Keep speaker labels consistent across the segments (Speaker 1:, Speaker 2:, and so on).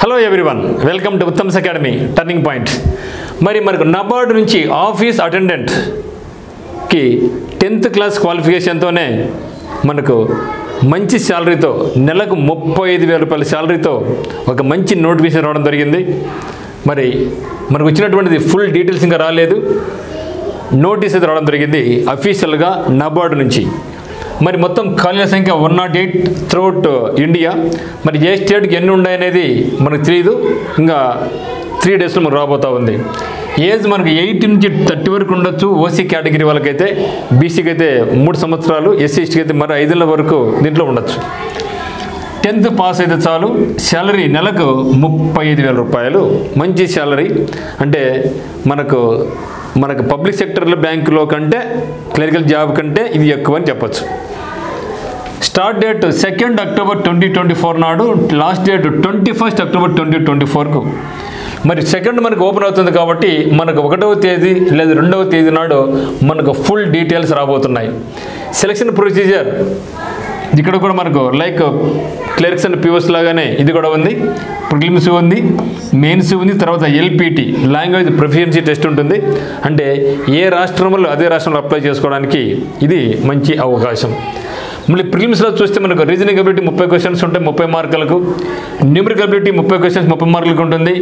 Speaker 1: Hello everyone, welcome to Uttam's academy turning point. మనకు నబార్డ్ నుంచి office అటెండెంట్కి 10th class క్వాలిఫికేషన్తోనే మనకు మంచి శాలరీతో నెలకు 35,000 రూపాయల శాలరీతో ఒక మంచి నోటిఫికేషన్ రావడం జరిగింది. మనకు వచ్చినటువంటిది ఫుల్ డీటెయిల్స్ ఇంకా రాలేదు. నోటీస్ అయితే రావడం జరిగింది అఫీషియల్గా నబార్డ్ నుంచి. మొత్తం ఖాళీల సంఖ్య 108 త్రూఅవుట్ ఇండియా. ఏ స్టేట్కి ఎన్ని ఉన్నాయనేది మనకు తెలియదు. ఇంకా 3 డేస్లో మనకు రాబోతూ ఉంది. ఏజ్ మనకు 18 నుంచి 30 వరకు ఉండొచ్చు. ఓసీ కేటగిరీ వాళ్ళకైతే, బీసీకి అయితే 3 సంవత్సరాలు, ఎస్సీ ఎస్టీకి అయితే మరి 5 ఏళ్ళ వరకు దీంట్లో ఉండొచ్చు. 10th పాస్ అయితే చాలు. శాలరీ నెలకు 35,000 రూపాయలు. మంచి శాలరీ. అంటే మనకు పబ్లిక్ సెక్టర్లో బ్యాంకులో కంటే, క్లరికల్ జాబ్ కంటే ఇది ఎక్కువ అని చెప్పచ్చు. స్టార్ట్ డేట్ 2 అక్టోబర్ 2024 నాడు, లాస్ట్ డేట్ 21 అక్టోబర్ 2024కు. 2 మనకు ఓపెన్ అవుతుంది కాబట్టి మనకు 1వ తేదీ లేదా 2వ తేదీ నాడు మనకు ఫుల్ డీటెయిల్స్ రాబోతున్నాయి. సెలక్షన్ ప్రొసీజర్ ఇక్కడ కూడా మనకు లైక్ క్లర్క్స్ అండ్ పిఓస్ లాగానే ఇది కూడా ఉంది. ప్రిలిమ్స్ ఉంది, మెయిన్స్ ఉంది, తర్వాత ఎల్పిటి లాంగ్వేజ్ ప్రొఫిషియన్సీ టెస్ట్ ఉంటుంది. అంటే ఏ రాష్ట్రంలో అదే రాష్ట్రంలో అప్లై చేసుకోవడానికి ఇది మంచి అవకాశం. ప్రిలిమ్స్లో చూస్తే మనకు రీజనింగ్ అబిలిటీ 30 క్వశ్చన్స్ ఉంటాయి 30 మార్కులకు. న్యూమరికల్ అబిలిటీ 30 క్వశ్చన్స్ 30 మార్కులకు ఉంటుంది.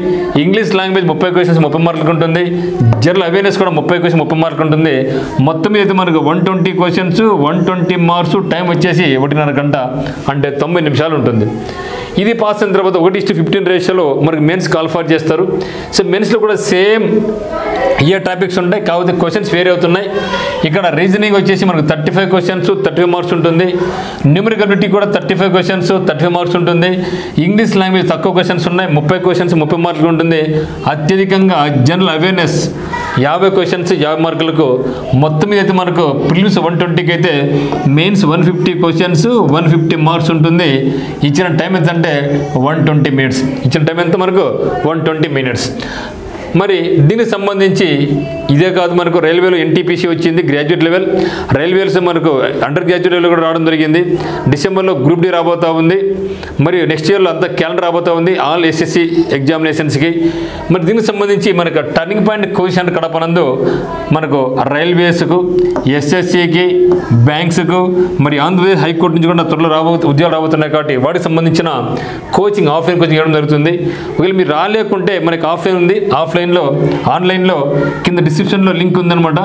Speaker 1: ఇంగ్లీష్ లాంగ్వేజ్ 30 క్వశ్చన్స్ 30 మార్కులకు ఉంటుంది. జనరల్ అవేర్నెస్ కూడా 30 క్వశ్చన్ 30 మార్కులు ఉంటుంది. మొత్తం మీద మనకు 120 క్వశ్చన్స్ 120 మార్క్స్. టైం వచ్చేసి 1.5 గంట, అంటే 90 నిమిషాలు ఉంటుంది. ఇది పాస్ అయిన తర్వాత 1:15 రేషియోలో మనకు మెయిన్స్ కాల్ఫర్ చేస్తారు. సో మెయిన్స్లో కూడా సేమ్ ఏ టాపిక్స్ ఉంటాయి, కాకపోతే క్వశ్చన్స్ వేరే అవుతున్నాయి. ఇక్కడ రీజనింగ్ వచ్చేసి మనకు 35 క్వశ్చన్స్ 35 మార్క్స్ ఉంటుంది. న్యూమరికల్ అబిలిటీ కూడా 35 క్వశ్చన్స్ 35 మార్క్స్ ఉంటుంది. ఇంగ్లీష్ లాంగ్వేజ్ తక్కువ క్వశ్చన్స్ ఉన్నాయి 30 క్వశ్చన్స్ 30 మార్కులు ఉంటుంది. అత్యధికంగా జనరల్ అవేర్నెస్ 50 క్వశ్చన్స్ 50 మార్కులకు. మొత్తం మీద అయితే మనకు ప్రిలిమ్స్ 120కి అయితే మెయిన్స్ 150 క్వశ్చన్స్ 150 మార్క్స్ ఉంటుంది. ఇచ్చిన టైం ఎంత అంటే 120 మినిట్స్. ఇచ్చిన టైం ఎంత మనకు 120 మినిట్స్. దీనికి సంబంధించి ఇదే కాదు, మనకు రైల్వేలో ఎన్టీపీసీ వచ్చింది గ్రాడ్యుయేట్ లెవెల్. రైల్వేస్ మనకు అండర్ గ్రాడ్యుయేట్ లెవెల్ కూడా రావడం జరిగింది. డిసెంబర్లో గ్రూప్ డి రాబోతూ ఉంది. నెక్స్ట్ ఇయర్లో అంతా క్యాలెండర్ రాబోతూ ఉంది ఆల్ ఎస్ఎస్సి ఎగ్జామినేషన్స్కి. దీనికి సంబంధించి మనకు టర్నింగ్ పాయింట్ కోషన్ కడపనందు మనకు రైల్వేస్కు, ఎస్ఎస్సికి, బ్యాంక్స్కు, ఆంధ్రప్రదేశ్ హైకోర్టు నుంచి కూడా త్వరలో ఉద్యోగాలు రాబోతున్నాయి. కాబట్టి వాటికి సంబంధించిన కోచింగ్ ఆఫ్లైన్ కోచింగ్ ఇవ్వడం జరుగుతుంది. ఒకవేళ మీరు రాలేకుంటే మనకి ఆఫ్లైన్ ఉంది, ఆన్లైన్లో కింద డిస్క్రిప్షన్లో లింక్ ఉందన్నమాట.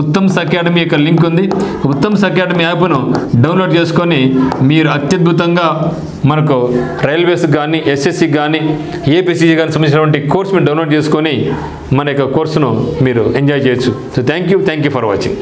Speaker 1: ఉత్తమ్స్ అకాడమీ యొక్క లింక్ ఉంది. ఉత్తమ్స్ అకాడమీ యాప్ను డౌన్లోడ్ చేసుకొని మీరు అత్యద్భుతంగా మనకు రైల్వేస్ కానీ, ఎస్ఎస్సి కానీ, ఏపీసీసీ కానీ సంబంధించినటువంటి కోర్స్ మీరు డౌన్లోడ్ చేసుకొని మన యొక్క కోర్సును మీరు ఎంజాయ్ చేయొచ్చు. So thank you for watching.